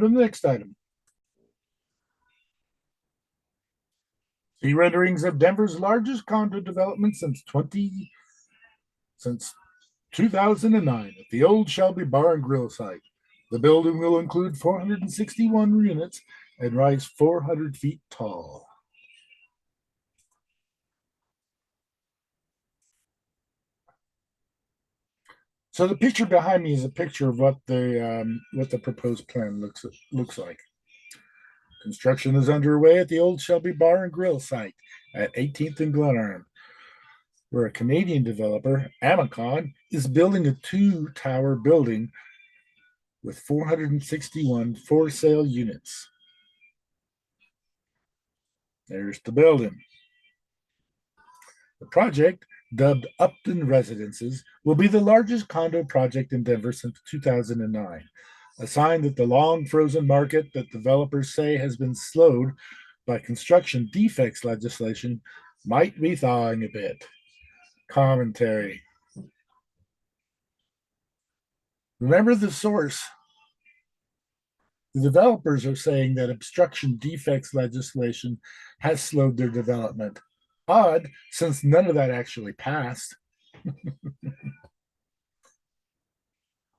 to the next item. See renderings of Denver's largest condo development since 2009 at the old Shelby Bar and Grill site. The building will include 461 units and rise 400 feet tall. So the picture behind me is a picture of what the proposed plan looks like. Construction is underway at the old Shelby Bar and Grill site at 18th and Glenarm, where a Canadian developer, Amacon, is building a 2-tower building with 461 for-sale units. There's the building. The project, dubbed Upton Residences, will be the largest condo project in Denver since 2009, a sign that the long-frozen market that developers say has been slowed by construction defects legislation might be thawing a bit. Commentary. Remember the source. The developers are saying that obstruction defects legislation has slowed their development. Odd, since none of that actually passed.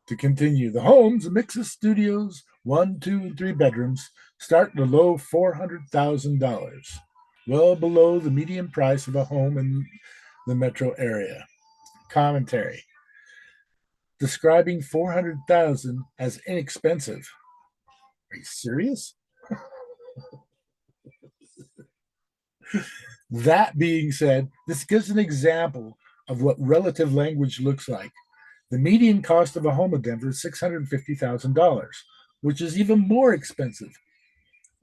To continue, the homes, a mix of studios, 1, 2, and 3 bedrooms, start in the low $400,000, well below the median price of a home in the metro area. Commentary. Describing 400,000 as inexpensive. Are you serious? That being said, this gives an example of what relative language looks like. The median cost of a home in Denver is $650,000, which is even more expensive.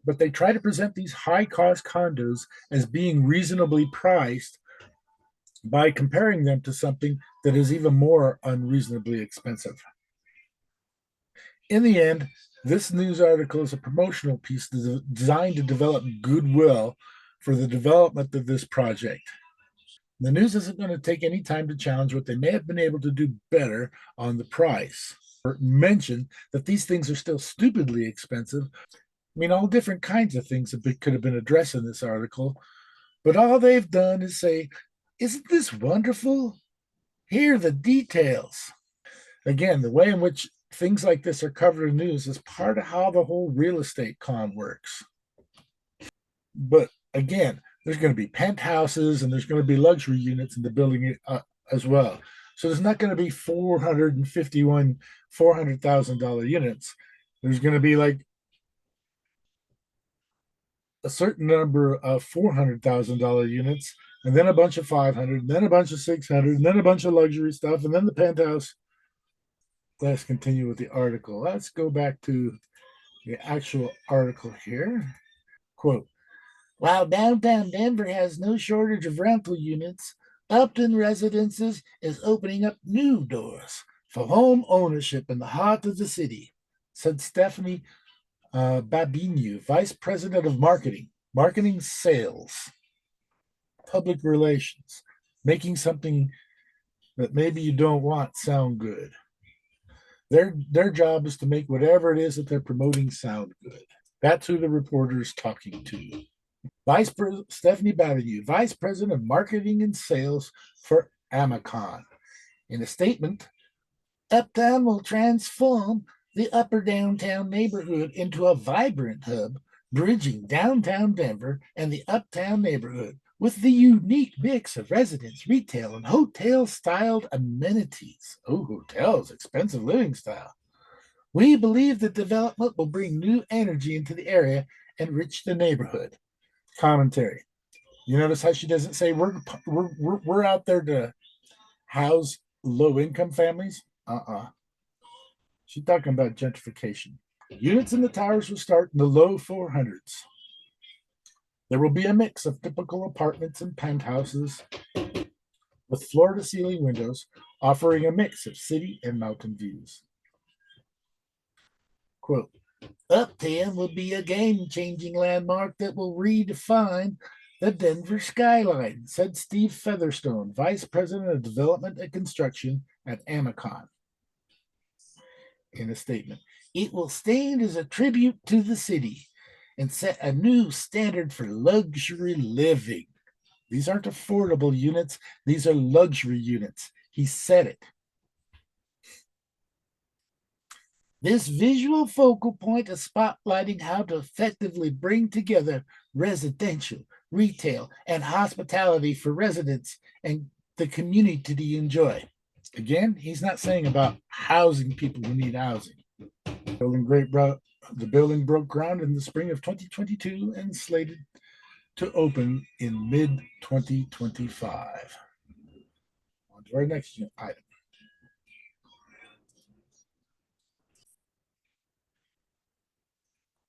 But they try to present these high-cost condos as being reasonably priced by comparing them to something that is even more unreasonably expensive. In the end, this news article is a promotional piece designed to develop goodwill for the development of this project. The news isn't going to take any time to challenge what they may have been able to do better on the price, or mention that these things are still stupidly expensive. I mean, all different kinds of things could have been addressed in this article, but all they've done is say, isn't this wonderful? Here are the details. Again, the way in which things like this are covered in news is part of how the whole real estate con works. But again, there's going to be penthouses and there's going to be luxury units in the building as well. So there's not going to be 451 $400,000 units. There's going to be like a certain number of $400,000 units, and then a bunch of 500, and then a bunch of 600, and then a bunch of luxury stuff, and then the penthouse. Let's continue with the article. Let's go back to the actual article here. Quote, while downtown Denver has no shortage of rental units, Upton Residences is opening up new doors for home ownership in the heart of the city, said Stephanie Babinu, Vice President of Marketing Sales, Public Relations, making something that maybe you don't want sound good. Their job is to make whatever it is that they're promoting sound good. That's who the reporter is talking to. Stephanie Babinu, Vice President of Marketing and Sales for Amacon. In a statement, Uptown will transform the upper downtown neighborhood into a vibrant hub, bridging downtown Denver and the uptown neighborhood with the unique mix of residence, retail, and hotel-styled amenities. Oh, hotels, expensive living style. We believe the development will bring new energy into the area and enrich the neighborhood. Commentary. You notice how she doesn't say we're out there to house low-income families? She's talking about gentrification. Units in the towers will start in the low 400s. There will be a mix of typical apartments and penthouses with floor-to-ceiling windows offering a mix of city and mountain views. Quote, Uptown will be a game-changing landmark that will redefine the Denver skyline, said Steve Featherstone, Vice President of Development and Construction at Amacon. In a statement, It will stand as a tribute to the city and set a new standard for luxury living. These aren't affordable units, these are luxury units. He said it. This visual focal point is spotlighting how to effectively bring together residential, retail, and hospitality for residents and the community to enjoy. Again, he's not saying about housing people who need housing. The building broke ground in the spring of 2022 and slated to open in mid 2025. On to our next item.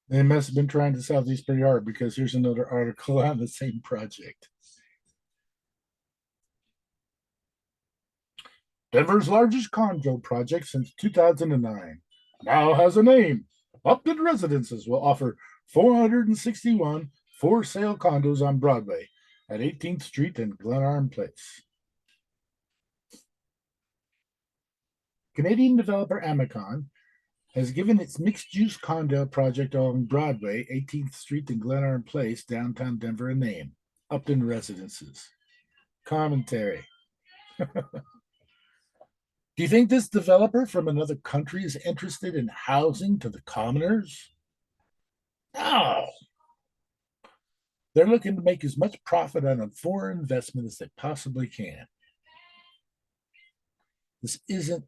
They must have been trying to sell these pretty hard because here's another article on the same project. Denver's largest condo project since 2009 now has a name. Upton Residences will offer 461 for sale condos on Broadway at 18th Street and Glenarm Place. Canadian developer Amicon has given its mixed-use condo project on Broadway, 18th Street and Glenarm Place, downtown Denver, a name, Upton Residences. Commentary. Do you think this developer from another country is interested in housing to the commoners? No. They're looking to make as much profit on a foreign investment as they possibly can. This isn't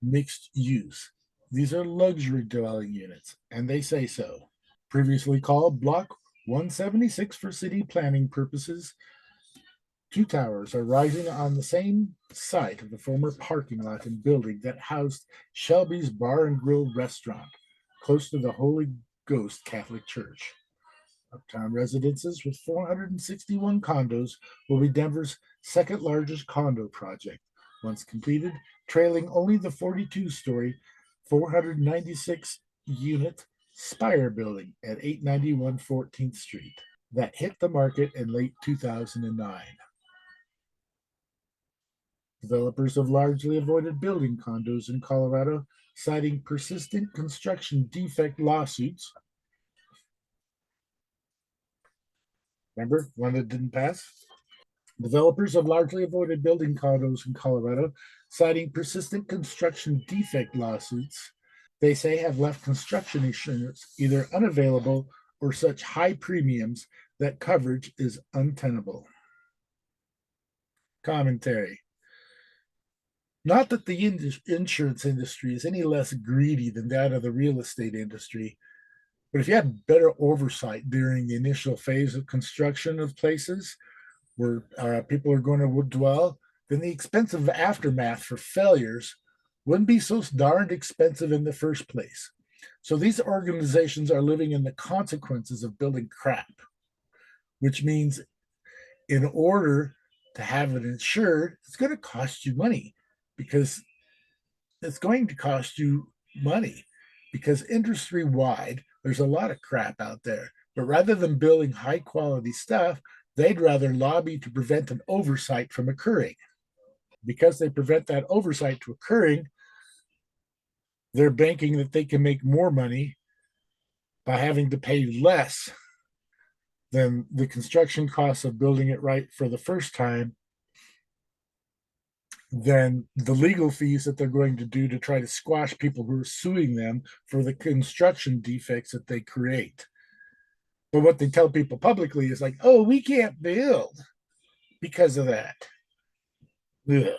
mixed use. These are luxury dwelling units, and they say so. Previously called Block 176 for city planning purposes, two towers are rising on the same site of the former parking lot and building that housed Shelby's Bar and Grill restaurant, close to the Holy Ghost Catholic Church. Uptown Residences, with 461 condos, will be Denver's second largest condo project, once completed, trailing only the 42-story, 496-unit Spire building at 891 14th Street that hit the market in late 2009. Developers have largely avoided building condos in Colorado, citing persistent construction defect lawsuits. Remember one that didn't pass? Developers have largely avoided building condos in Colorado, citing persistent construction defect lawsuits they say have left construction insurance either unavailable or such high premiums that coverage is untenable. Commentary. Not that the insurance industry is any less greedy than that of the real estate industry, but if you had better oversight during the initial phase of construction of places where people are going to dwell, then the expensive aftermath for failures wouldn't be so darned expensive in the first place. So these organizations are living in the consequences of building crap, which means in order to have it insured, it's going to cost you money because it's going to cost you money because industry wide, there's a lot of crap out there. But rather than building high quality stuff, they'd rather lobby to prevent an oversight from occurring. Because they prevent that oversight to occurring, they're banking that they can make more money by having to pay less than the construction costs of building it right for the first time, than the legal fees that they're going to do to try to squash people who are suing them for the construction defects that they create. But what they tell people publicly is like, oh, we can't build because of that. Ugh.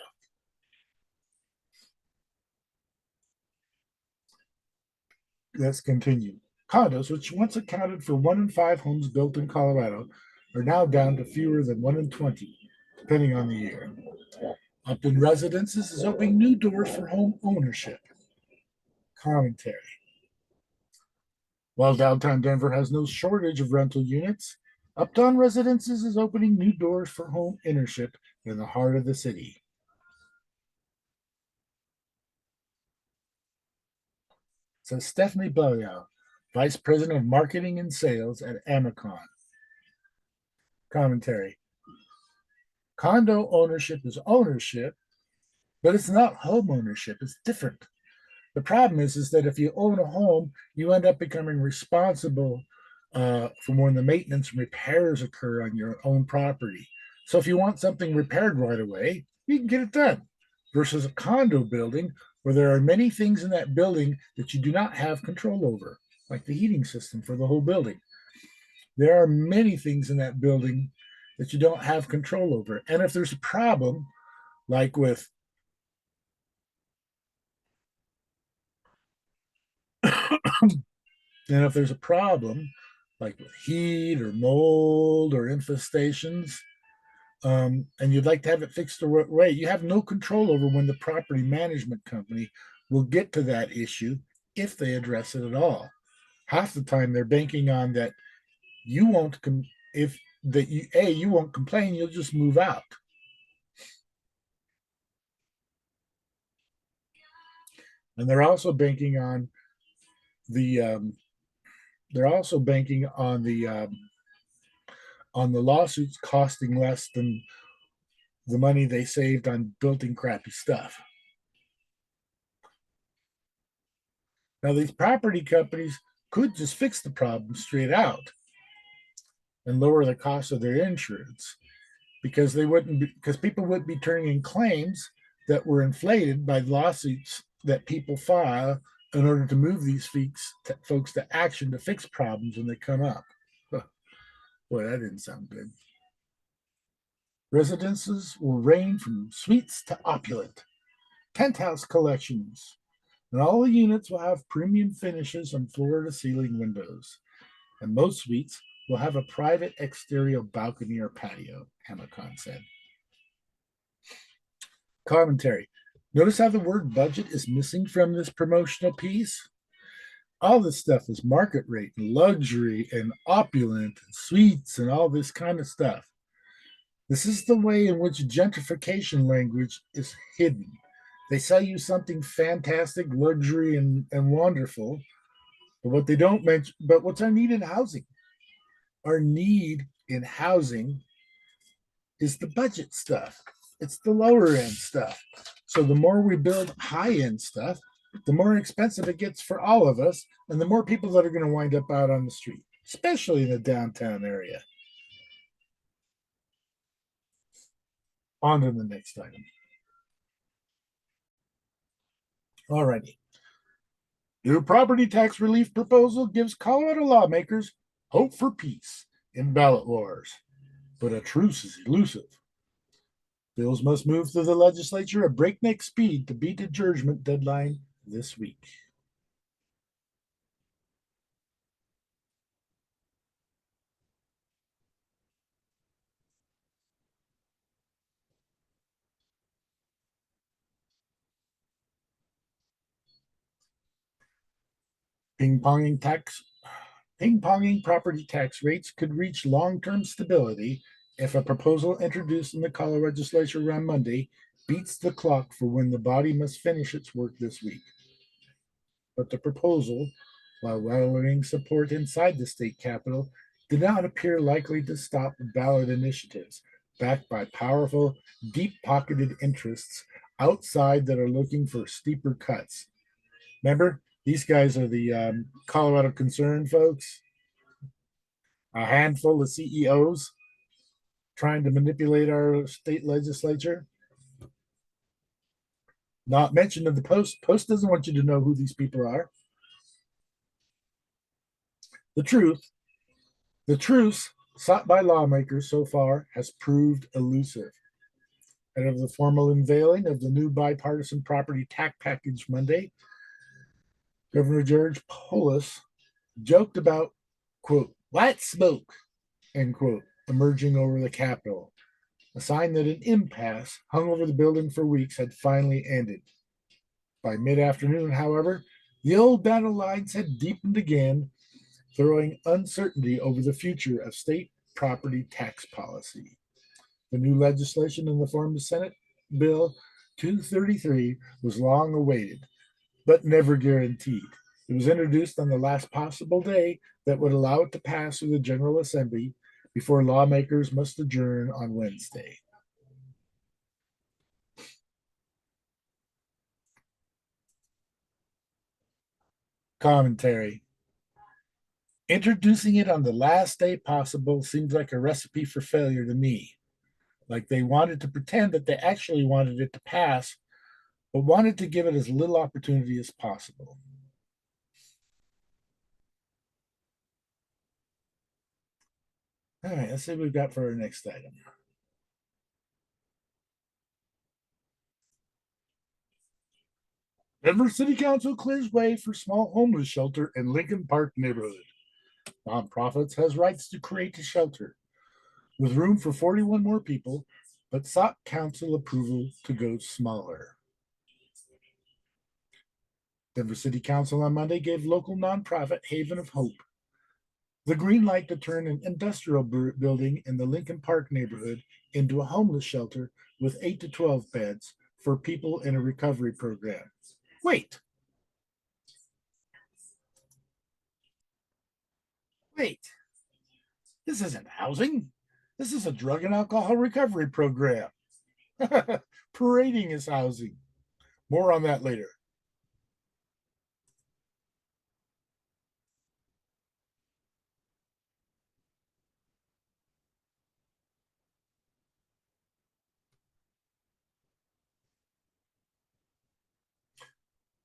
Let's continue. Condos, which once accounted for 1 in 5 homes built in Colorado, are now down to fewer than 1 in 20, depending on the year. Upton Residences is opening new doors for home ownership. Commentary. While downtown Denver has no shortage of rental units, Uptown Residences is opening new doors for home ownership in the heart of the city. Says Stephanie Belliau, Vice President of Marketing and Sales at Amicon. Commentary. Condo ownership is ownership, but it's not home ownership. It's different. The problem is that if you own a home, you end up becoming responsible for when the maintenance and repairs occur on your own property. So if you want something repaired right away, you can get it done. Versus a condo building where there are many things in that building that you do not have control over, like the heating system for the whole building. There are many things in that building that you don't have control over. And if there's a problem, like with and if there's a problem, like with heat or mold or infestations, and you'd like to have it fixed the right way, you have no control over when the property management company will get to that issue if they address it at all. Half the time, they're banking on that you won't if that you won't complain, you'll just move out, and the they're also banking on the lawsuits costing less than the money they saved on building crappy stuff. Now, these property companies could just fix the problem straight out and lower the cost of their insurance because because people wouldn't be turning in claims that were inflated by lawsuits that people file in order to move these folks to action to fix problems when they come up. Boy, that didn't sound good. Residences will range from suites to opulent, penthouse collections, and all the units will have premium finishes on floor to ceiling windows. And most suites will have a private exterior balcony or patio, Hamilton said. Commentary. Notice how the word budget is missing from this promotional piece? All this stuff is market rate and luxury and opulent and suites and all this kind of stuff. This is the way in which gentrification language is hidden. They sell you something fantastic, luxury, and wonderful, but what they don't mention, but what's our need in housing? Our need in housing is the budget stuff. It's the lower end stuff. So the more we build high end stuff, the more expensive it gets for all of us, and the more people that are going to wind up out on the street, especially in the downtown area. On to the next item. Alrighty. New property tax relief proposal gives Colorado lawmakers hope for peace in ballot wars, but a truce is elusive. Bills must move through the legislature at breakneck speed to beat the judgment deadline this week. Ping-ponging tax Ping-ponging property tax rates could reach long-term stability if a proposal introduced in the Colorado legislature on Monday beats the clock for when the body must finish its work this week. But the proposal, while rallying support inside the state capitol, did not appear likely to stop ballot initiatives backed by powerful, deep-pocketed interests outside that are looking for steeper cuts. Remember, these guys are the Colorado Concern folks, a handful of CEOs trying to manipulate our state legislature. Not mentioned in the Post. Post doesn't want you to know who these people are. The truth sought by lawmakers so far has proved elusive. Ahead of the formal unveiling of the new bipartisan property tax package Monday, Governor George Polis joked about, quote, white smoke, end quote, emerging over the Capitol, a sign that an impasse hung over the building for weeks had finally ended. By mid-afternoon, however, the old battle lines had deepened again, throwing uncertainty over the future of state property tax policy. The new legislation in the form of Senate Bill 233 was long awaited, but never guaranteed. It was introduced on the last possible day that would allow it to pass through the General Assembly before lawmakers must adjourn on Wednesday. Commentary. Introducing it on the last day possible seems like a recipe for failure to me. Like they wanted to pretend that they actually wanted it to pass, but wanted to give it as little opportunity as possible. All right, let's see what we've got for our next item. Denver City Council clears way for small homeless shelter in Lincoln Park neighborhood. Nonprofits has rights to create a shelter with room for 41 more people, but sought council approval to go smaller. Denver City Council on Monday gave local nonprofit Haven of Hope the green light to turn an industrial building in the Lincoln Park neighborhood into a homeless shelter with 8 to 12 beds for people in a recovery program. Wait, wait, this isn't housing. This is a drug and alcohol recovery program. Parading is housing. More on that later.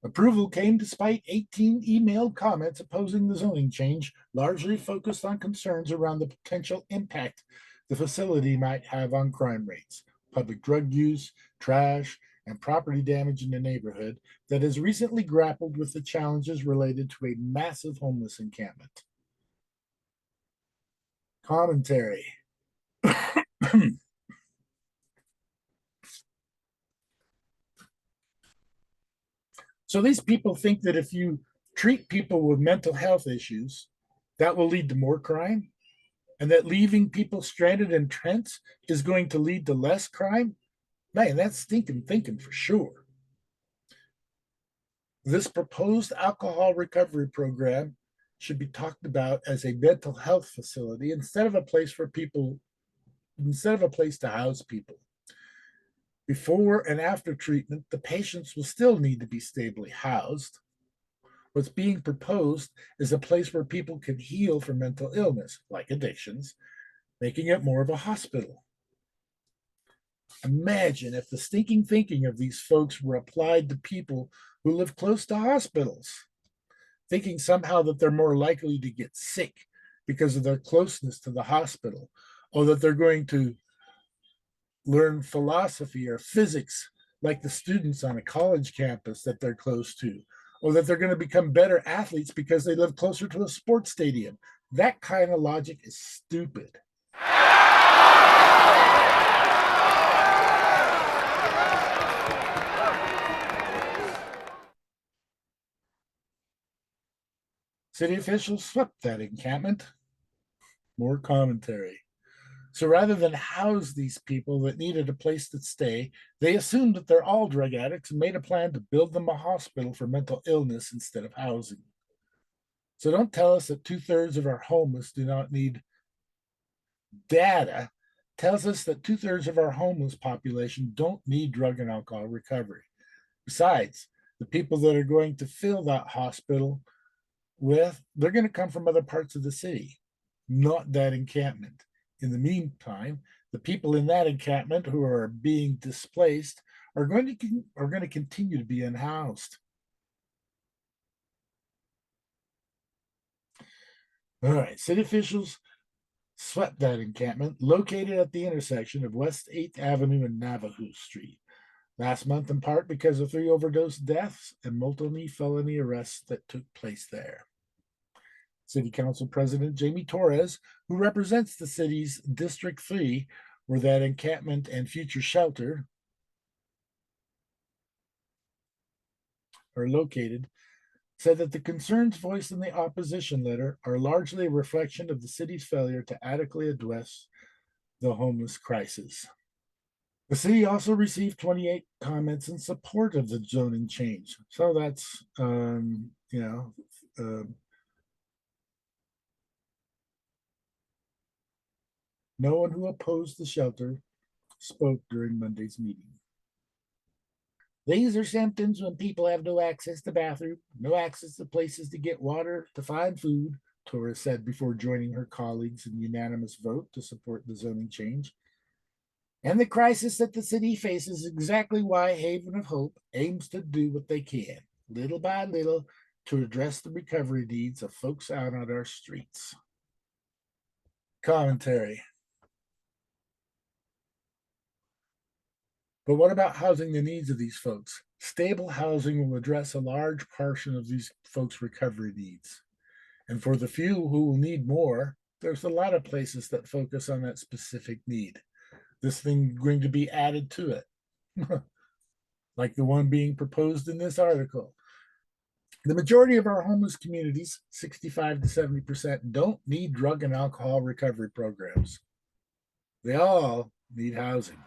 Approval came despite 18 emailed comments opposing the zoning change, largely focused on concerns around the potential impact the facility might have on crime rates, public drug use, trash, and property damage in the neighborhood that has recently grappled with the challenges related to a massive homeless encampment. Commentary. So these people think that if you treat people with mental health issues, that will lead to more crime, and that leaving people stranded in tents is going to lead to less crime. Man, that's stinking thinking for sure. This proposed alcohol recovery program should be talked about as a mental health facility instead of a place for people, instead of a place to house people. Before and after treatment, the patients will still need to be stably housed. What's being proposed is a place where people can heal from mental illness, like addictions, making it more of a hospital. Imagine if the stinking thinking of these folks were applied to people who live close to hospitals, thinking somehow that they're more likely to get sick because of their closeness to the hospital, or that they're going to learn philosophy or physics like the students on a college campus that they're close to, or that they're going to become better athletes because they live closer to a sports stadium. That kind of logic is stupid. City officials swept that encampment. More commentary. So rather than house these people that needed a place to stay, they assumed that they're all drug addicts and made a plan to build them a hospital for mental illness instead of housing. So don't tell us that 2/3 of our homeless do not need data. Tells us that 2/3 of our homeless population don't need drug and alcohol recovery. Besides, the people that are going to fill that hospital with, they're going to come from other parts of the city, not that encampment. In the meantime, the people in that encampment who are being displaced are going to continue to be unhoused. All right, city officials swept that encampment located at the intersection of West 8th Avenue and Navajo Street last month, in part because of 3 overdose deaths and multiple felony arrests that took place there. City Council President Jamie Torres, who represents the city's District 3, where that encampment and future shelter are located, said that the concerns voiced in the opposition letter are largely a reflection of the city's failure to adequately address the homeless crisis. The city also received 28 comments in support of the zoning change. So that's, no one who opposed the shelter spoke during Monday's meeting. These are symptoms when people have no access to bathroom, no access to places to get water, to find food, Torres said before joining her colleagues in unanimous vote to support the zoning change. And the crisis that the city faces is exactly why Haven of Hope aims to do what they can, little by little, to address the recovery needs of folks out on our streets. Commentary. But what about housing the needs of these folks? Stable housing will address a large portion of these folks' recovery needs. And for the few who will need more, there's a lot of places that focus on that specific need. This thing going to be added to it, like the one being proposed in this article. The majority of our homeless communities, 65 to 70%, don't need drug and alcohol recovery programs. They all need housing.